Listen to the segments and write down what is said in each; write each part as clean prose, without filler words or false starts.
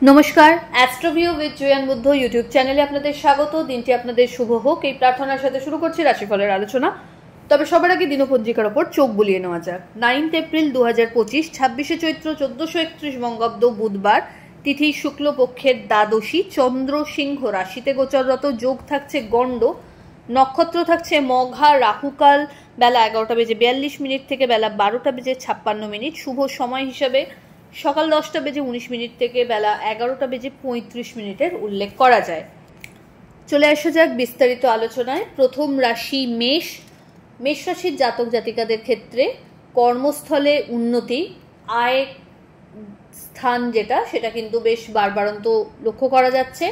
নমস্কার, অ্যাস্ট্রোভিউ with জয়ান Buddha YouTube চ্যানেলে আপনাদের স্বাগত। দিনটি আপনাদের শুভ হোক এই প্রার্থনার সাথে শুরু করছি রাশিফলের আলোচনা। তবে সবার আগে দিনপঞ্জিকার ওপর চোখ বুলিয়ে নেওয়া যাক। 9 এপ্রিল 2025, 26 চৈত্র 1431 বঙ্গাব্দ, বুধবার, তিথি শুক্লপক্ষের দ্বাদশী, চন্দ্র সিংহ রাশিতে গোচররত, যোগ থাকছে গণ্ড, নক্ষত্র থাকছে মঘা, রাহুকাল বেলা 11:42 থেকে বেলা 12:56, শুভ সময় হিসাবে সকাল 10:19 থেকে বেলা 11:35 উল্লেখ করা যায়। চলে আসা যাক বিস্তারিত আলোচনায়। প্রথম রাশি মেষ। মেষ রাশির জাতক জাতিকাদের ক্ষেত্রে কর্মস্থলে উন্নতি, আয় স্থান সেটা কিন্তু বেশ বাড়বাড়ন্ত লক্ষ্য করা যাচ্ছে।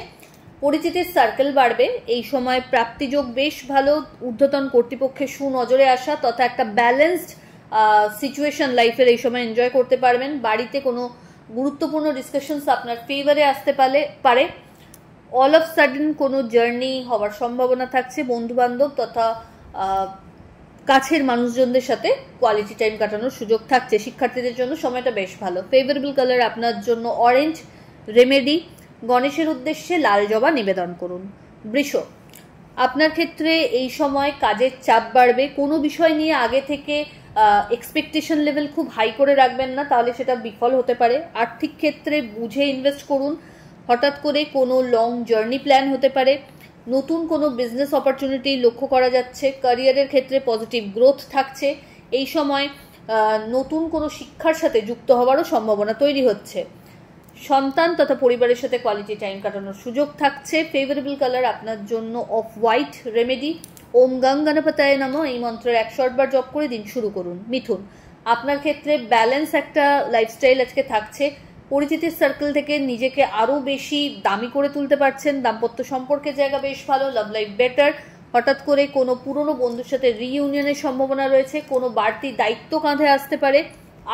পরিচিতির সার্কেল বাড়বে। এই সময় প্রাপ্তিযোগ বেশ ভালো, ঊর্ধ্বতন কর্তৃপক্ষের সুনজরে আসা তথা একটা ব্যালেন্সড সিচুয়েশন লাইফের এই সময় এনজয় করতে পারবেন। বাড়িতে কোনো গুরুত্বপূর্ণ ডিসকাশনস আপনার ফেভারে আসতে পারে। অল অফ সাডেন কোনো জার্নি হওয়ার সম্ভাবনা থাকছে। বন্ধু বান্ধব তথা কাছের মানুষজনদের সাথে কোয়ালিটি টাইম কাটানোর সুযোগ থাকছে। শিক্ষার্থীদের জন্য সময়টা বেশ ভালো। ফেভারেবল কালার আপনার জন্য অরেঞ্জ। রেমেডি, গণেশের উদ্দেশ্যে লাল জবা নিবেদন করুন। বৃষ, আপনার ক্ষেত্রে এই সময় কাজের চাপ বাড়বে। কোনো বিষয় নিয়ে আগে থেকে এক্সপেকটেশন লেভেল খুব হাই করে রাখবেন না, তাহলে সেটা বিফল হতে পারে। আর্থিক ক্ষেত্রে বুঝে ইনভেস্ট করুন। হঠাৎ করে কোনো লং জার্নি প্ল্যান হতে পারে। নতুন কোনো বিজনেস অপরচুনিটি লক্ষ্য করা যাচ্ছে। ক্যারিয়ারের ক্ষেত্রে পজিটিভ গ্রোথ থাকছে। এই সময় নতুন কোনো শিক্ষার সাথে যুক্ত হওয়ারও সম্ভাবনা তৈরি হচ্ছে। সন্তান তথা পরিবারের সাথে কোয়ালিটি টাইম কাটানোর সুযোগ থাকছে। ফেভারেবল কালার আপনার জন্য অফ হোয়াইট। রেমেডি, ওম গং গণপতায় নমঃ এই মন্ত্রের 108 বার জপ করে দিন শুরু করুন। মিথুন, আপনার ক্ষেত্রে ব্যালেন্স একটা লাইফস্টাইল আজকে থাকছে। পরিচিতির সার্কেল থেকে নিজেকে আরও বেশি দামি করে তুলতে পারছেন। দাম্পত্য সম্পর্কের জায়গা বেশ ভালো। Love life better. হঠাৎ করে কোনো পুরনো বন্ধুর সাথে রিইউনিয়নের সম্ভাবনা রয়েছে। কোনো বাড়তি দায়িত্ব কাঁধে আসতে পারে।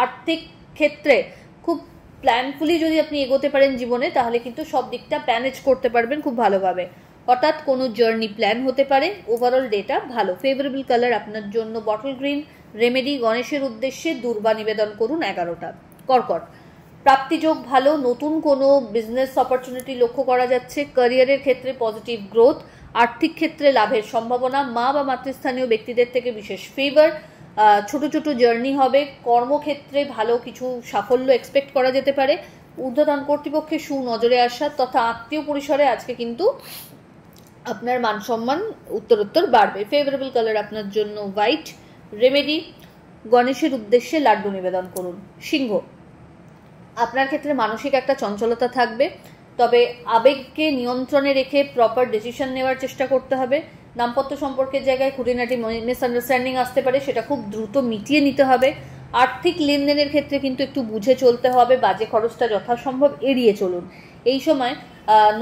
আর্থিক ক্ষেত্রে খুব প্ল্যানফুলি যদি আপনি এগোতে পারেন জীবনে, তাহলে কিন্তু সব দিকটা ম্যানেজ করতে পারবেন খুব ভালোভাবে। হঠাৎ কোনো জার্নি প্ল্যান হতে পারে। ওভারঅল ডেটা ভালো। ফেভারেবল কালার আপনার জন্য বটল গ্রিন। রেমেডি, গণেশের উদ্দেশ্যে দুর্বা নিবেদন করুন 11টা। কর্কট, প্রাপ্তিযোগ ভালো। নতুন কোনো বিজনেস অপরচুনিটি লক্ষ্য করা যাচ্ছে। ক্যারিয়ারের ক্ষেত্রে পজিটিভ গ্রোথ। আর্থিক ক্ষেত্রে লাভের সম্ভাবনা। মা বা মাতৃস্থানীয় ব্যক্তিদের থেকে বিশেষ ফেভার। ছোট ছোট জার্নি হবে। কর্মক্ষেত্রে ভালো কিছু সাফল্য এক্সপেক্ট করা যেতে পারে। ঊর্ধ্বতন কর্তৃপক্ষের সুনজরে আসা তথা আত্মীয় পরিসরে আজকে কিন্তু আপনার মান সম্মান উত্তরোত্তর বাড়বে। ফেভারেবল কালার আপনার জন্য হোয়াইট। রেমেডি, গণেশের উদ্দেশ্যে লাড্ডু নিবেদন করুন। সিংহ, আপনার ক্ষেত্রে মানসিক একটা চঞ্চলতা থাকবে, তবে আবেগকে নিয়ন্ত্রণে রেখে প্রপার ডিসিশন নেওয়ার চেষ্টা করতে হবে। দাম্পত্য সম্পর্কের জায়গায় খুঁটিনাটি মিসআন্ডারস্ট্যান্ডিং আসতে পারে, সেটা খুব দ্রুত মিটিয়ে নিতে হবে। আর্থিক লেনদেনের ক্ষেত্রে কিন্তু একটু বুঝে চলতে হবে। বাজে খরচটা যথাসম্ভব এড়িয়ে চলুন। এই সময়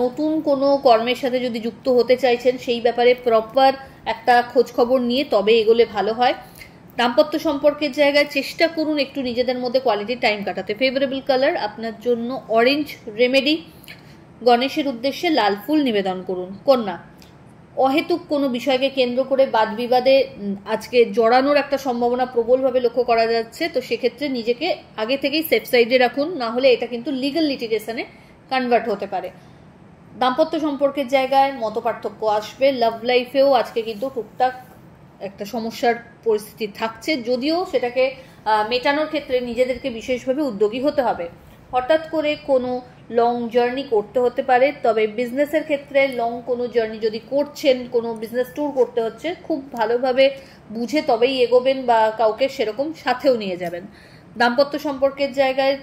নতুন কোনো কর্মের সাথে যদি যুক্ত হতে চাইছেন, সেই ব্যাপারে প্রপার একটা খোঁজখবর নিয়ে তবে এগোলে ভালো হয়। দাম্পত্য সম্পর্কের জায়গায় চেষ্টা করুন একটু নিজেদের মধ্যে কোয়ালিটি টাইম কাটাতে। ফেভারেবল কালার আপনার জন্য অরেঞ্জ। রেমেডি, গণেশের উদ্দেশ্যে লাল ফুল নিবেদন করুন। কন্যা, অহেতুক কোনো বিষয়কে কেন্দ্র করে বাদ বিবাদে আজকে জড়ানোর একটা সম্ভাবনা প্রবলভাবে লক্ষ্য করা যাচ্ছে। তো সেক্ষেত্রে নিজেকে আগে থেকেই সেফ সাইডে রাখুন, না হলে এটা কিন্তু লিগ্যাল লিটিগেশনে কনভার্ট হতে পারে। দাম্পত্য সম্পর্কের জায়গায় মতপার্থক্য আসবে। লাভ লাইফেও আজকে কিন্তু টুকটাক একটা সমস্যার পরিস্থিতি থাকছে, যদিও সেটাকে মেটানোর ক্ষেত্রে নিজেদেরকে বিশেষভাবে উদ্যোগী হতে হবে। হঠাৎ করে কোনো লং জার্নি করতে হতে পারে, তবে বিজনেসের ক্ষেত্রে লং কোনো জার্নি যদি করছেন, কোনো বিজনেস ট্যুর করতে হচ্ছে, খুব ভালোভাবে বুঝে তবেই এগোবেন বা কাউকে সেরকম সাথেও নিয়ে যাবেন। দাম্পত্য সম্পর্কের জায়গায়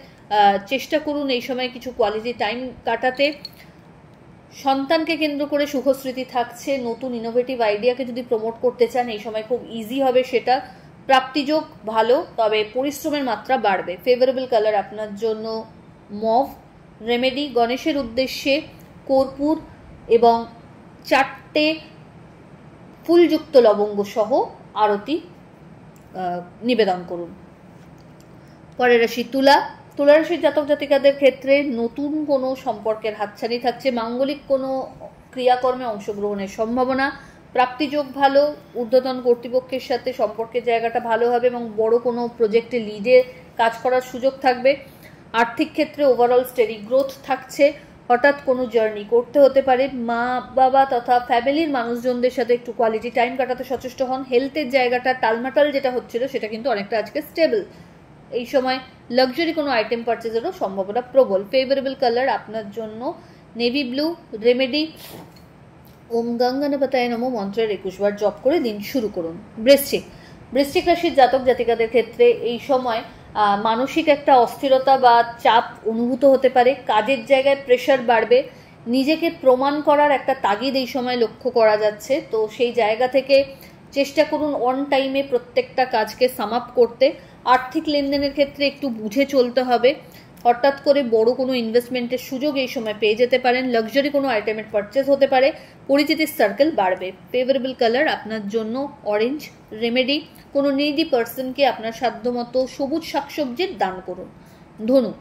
চেষ্টা করুন এই সময় কিছু কোয়ালিটি টাইম কাটাতে। সন্তানকে কেন্দ্র করে সুখস্মৃতি থাকছে। নতুন ইনোভেটিভ আইডিয়াকে যদি প্রমোট করতে চান, এই সময় খুব ইজি হবে সেটা। প্রাপ্তিযোগ ভালো, তবে পরিশ্রমের মাত্রা বাড়বে। ফেভারেবল কালার আপনার জন্য মভ। রেমেডি, গণেশের উদ্দেশ্যে কর্পূর এবং 4টে ফুলযুক্ত লবঙ্গ সহ আরতি নিবেদন করুন। পরের রাশি তুলা। তুলা রাশির জাতক জাতিকাদের ক্ষেত্রে নতুন কোনো সম্পর্কের হাতছানি থাকছে। মাঙ্গলিক কোনো ক্রিয়াকর্মে অংশগ্রহণের সম্ভাবনা। প্রাপ্তিযোগ ভালো। ঊর্ধ্বতন কর্তৃপক্ষের সাথে সম্পর্কের জায়গাটা ভালো হবে এবং বড় কোনো প্রজেক্টে লিডে কাজ করার সুযোগ থাকবে। আর্থিক ক্ষেত্রে ওভারঅল স্টেডি গ্রোথ থাকছে। হঠাৎ কোনো জার্নি করতে হতে পারে। মা বাবা তথা ফ্যামিলির মানুষজনদের সাথে একটু কোয়ালিটি টাইম কাটাতে সচেষ্ট হন। হেলথের জায়গাটা টালমাটাল যেটা হচ্ছিল সেটা কিন্তু অনেকটা আজকে স্টেবল। এই সময় লাক্সারি কোনো আইটেম পারচেজেরও সম্ভাবনা প্রবল। ফেভারেবল কালার আপনার জন্য নেভি ব্লু। রেমেডি ওম গঙ্গণপতায় নমঃ মন্ত্রের 21 বার জপ করে দিন শুরু করুন। বৃশ্চিক রাশির জাতক জাতিকাদের ক্ষেত্রে এই সময় মানসিক একটা অস্থিরতা বা চাপ অনুভূত হতে পারে। কাজের জায়গায় প্রেশার বাড়বে। নিজেকে প্রমাণ করার একটা তাগিদ এই সময় লক্ষ্য করা যাচ্ছে। তো সেই জায়গা থেকে চেষ্টা করুন অন টাইমে প্রত্যেকটা কাজকে সাম আপ করতে। আর্থিক লেনদেনের ক্ষেত্রে একটু বুঝে চলতে হবে। হঠাৎ করে বড় কোনো ইনভেস্টমেন্টের সুযোগ এই সময় পেয়ে যেতে পারেন। লাক্সারি কোনো আইটেমের পারচেজ হতে পারে। পরিচিতির সার্কেল বাড়বে। ফেভারেবল কালার আপনার জন্য অরেঞ্জ। রেমেডি কোনো নিডি পার্সনকে আপনার সাধ্যমতো সবুজ শাকসবজির দান করুন। ধনু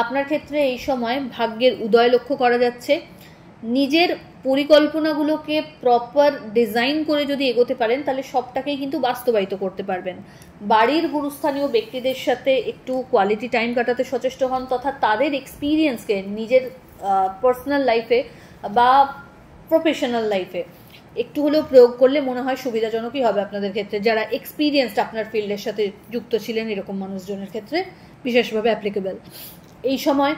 আপনার ক্ষেত্রে এই সময় ভাগ্যের উদয় লক্ষ্য করা যাচ্ছে। নিজের পরিকল্পনাগুলোকে প্রপার ডিজাইন করে যদি এগোতে পারেন তাহলে সবটাকেই কিন্তু বাস্তবায়িত করতে পারবেন। বাড়ির গুরুস্থানীয় ব্যক্তিদের সাথে একটু কোয়ালিটি টাইম কাটাতে সচেষ্ট হন তথা তাদের এক্সপিরিয়েন্সকে নিজের পার্সোনাল লাইফে বা প্রফেশনাল লাইফে একটু হলেও প্রয়োগ করলে মনে হয় সুবিধাজনকই হবে আপনাদের ক্ষেত্রে। যারা এক্সপিরিয়েন্সড আপনার ফিল্ডের সাথে যুক্ত ছিলেন এরকম মানুষজনের ক্ষেত্রে বিশেষভাবে অ্যাপ্লিকেবল। এই সময়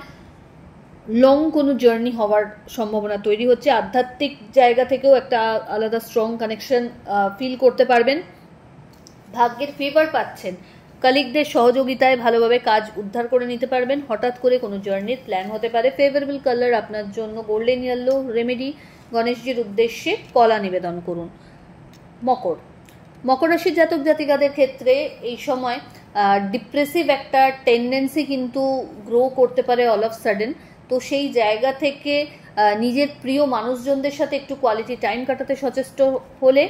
লং কোনো জার্নি হওয়ার সম্ভাবনা তৈরি হচ্ছে। আধ্যাত্মিক জায়গা থেকেও একটা আলাদা স্ট্রং কানেকশন ফিল করতে পারবেন। ভাগ্যের ফেভার পাচ্ছেন। কলিগদের সহযোগিতায় ভালোভাবে কাজ উদ্ধার করে নিতে পারবেন। হঠাৎ করে কোনো জার্নির প্ল্যান হতে পারে। ফেভারেবল কালার আপনার জন্য গোল্ডেন ইয়েলো। রেমেডি গণেশজির উদ্দেশ্যে কলা নিবেদন করুন। মকর রাশির জাতক জাতিকাদের ক্ষেত্রে এই সময় ডিপ্রেসিভ একটা টেন্ডেন্সি কিন্তু গ্রো করতে পারে অল অফ সাডেন। তো সেই জায়গা থেকে নিজের প্রিয় মানুষজনদের সাথে একটু কোয়ালিটি টাইম কাটাতে সচেষ্ট হলে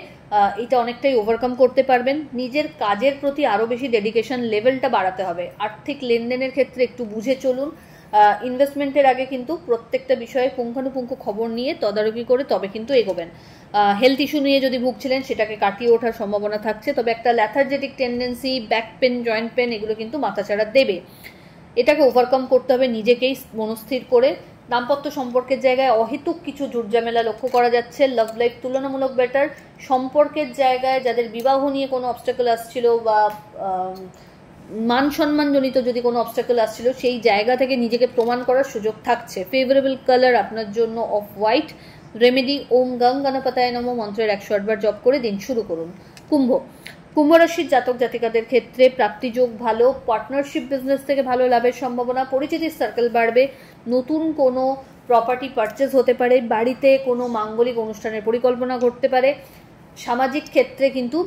এটা অনেকটাই ওভারকাম করতে পারবেন। নিজের কাজের প্রতি আরও বেশি ডেডিকেশন লেভেলটা বাড়াতে হবে। আর্থিক লেনদেনের ক্ষেত্রে একটু বুঝে চলুন। ইনভেস্টমেন্টের আগে কিন্তু প্রত্যেকটা বিষয়ে পুঙ্খানুপুঙ্খ খবর নিয়ে তদারকি করে তবে কিন্তু এগোবেন। হেলথ ইস্যু নিয়ে যদি ভুগছিলেন সেটাকে কাটিয়ে ওঠার সম্ভাবনা থাকছে। তবে একটা lethargic tendency, back pain, joint pain এগুলো কিন্তু মাথাচাড়া দেবে। এটাকে ওভারকাম করতে হবে নিজেকেই মনস্থির করে। দাম্পত্য সম্পর্কের জায়গায় অহেতুক কিছু ঝুটঝামেলা লক্ষ্য করা যাচ্ছে। লাভ লাইফ তুলনামূলক বেটার। সম্পর্কের জায়গায় যাদের বিবাহ নিয়ে কোনো অবস্টাকল আসছিল বা মান সম্মানজনিত যদি কোনো অবস্টাকল আসছিল সেই জায়গা থেকে নিজেকে প্রমাণ করার সুযোগ থাকছে। ফেভারেবল কালার আপনার জন্য অফ হোয়াইট। রেমেডি ওম গঙ্গণপতায় নমঃ মন্ত্রের 108 বার জপ করে দিন শুরু করুন। কুম্ভ রাশির জাতক জাতিকাদের ক্ষেত্রে প্রাপ্তিযোগ ভালো। পার্টনারশিপ বিজনেস থেকে ভালো লাভের সম্ভাবনা। পরিচিতির সার্কেল বাড়বে। নতুন কোনো প্রপার্টি পারচেজ হতে পারে। বাড়িতে কোনো মাঙ্গলিক অনুষ্ঠানের পরিকল্পনা ঘটতে পারে। সামাজিক ক্ষেত্রে কিন্তু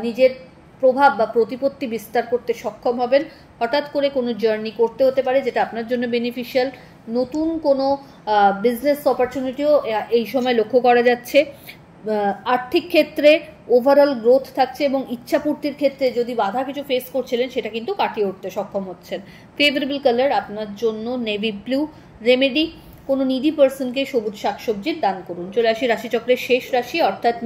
নিজের প্রভাব বা প্রতিপত্তি বিস্তার করতে সক্ষম হবেন। হঠাৎ করে কোনো জার্নি করতে হতে পারে যেটা আপনার জন্য বেনিফিশিয়াল। নতুন কোনো বিজনেস অপরচুনিটিও এই সময় লক্ষ্য করা যাচ্ছে। আর্থিক ক্ষেত্রে ওভারঅল গ্রোথ থাকছে এবং ইচ্ছাপূর্তির ক্ষেত্রে যদি বাধা কিছু ফেস করছিলেন সেটা কিন্তু কাটিয়ে উঠতে সক্ষম হচ্ছেন। ফেভারেবল কালার আপনার জন্য নেভি ব্লু। রেমেডি কোনো নিডি পার্সনকে সবুজ শাকসবজির দান করুন। চলে আসি রাশিচক্রের শেষ রাশি অর্থাৎ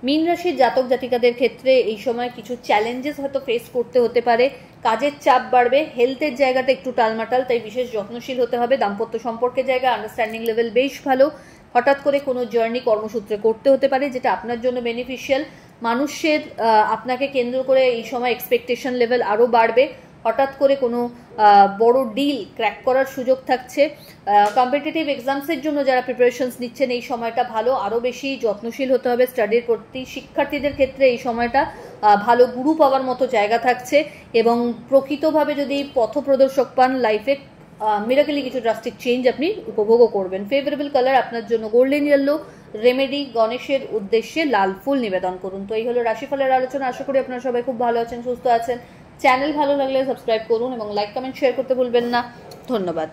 মীন রাশির জাতক জাতিকাদের ক্ষেত্রে এই সময় কিছু চ্যালেঞ্জেস হয়তো ফেস করতে হতে পারে। কাজের চাপ বাড়বে। হেলথের জায়গাটা একটু টালমাটাল, তাই বিশেষ যত্নশীল হতে হবে। দাম্পত্য সম্পর্কের জায়গায় আন্ডারস্ট্যান্ডিং লেভেল বেশ ভালো। হঠাৎ করে কোনো জার্নি কর্মসূত্রে করতে হতে পারে যেটা আপনার জন্য বেনিফিশিয়াল। মানুষের আপনাকে কেন্দ্র করে এই সময় এক্সপেকটেশন লেভেল আরও বাড়বে। হঠাৎ করে কোনো বড় ডিল ক্র্যাক করার সুযোগ থাকছে। কম্পিটিটিভ এক্সামসের জন্য যারা প্রিপারেশনস নিচ্ছেন এই সময়টা ভালো। আরও বেশি যত্নশীল হতে হবে স্টাডির প্রতি। শিক্ষার্থীদের ক্ষেত্রে এই সময়টা ভালো গুরু পাওয়ার মতো জায়গা থাকছে এবং প্রকৃতভাবে যদি পথপ্রদর্শক পান লাইফে মিরাকেলি কিছু ড্রাস্টিক চেঞ্জ আপনি উপভোগও করবেন। ফেভারেবল কালার আপনার জন্য গোল্ডেন ইয়েলো। রেমেডি গণেশের উদ্দেশ্যে লাল ফুল নিবেদন করুন। তো এই হলো রাশিফলের আলোচনা। আশা করি আপনারা সবাই খুব ভালো আছেন, সুস্থ আছেন। চ্যানেল ভালো লাগলে সাবস্ক্রাইব করুন এবং লাইক কমেন্ট শেয়ার করতে ভুলবেন না। ধন্যবাদ।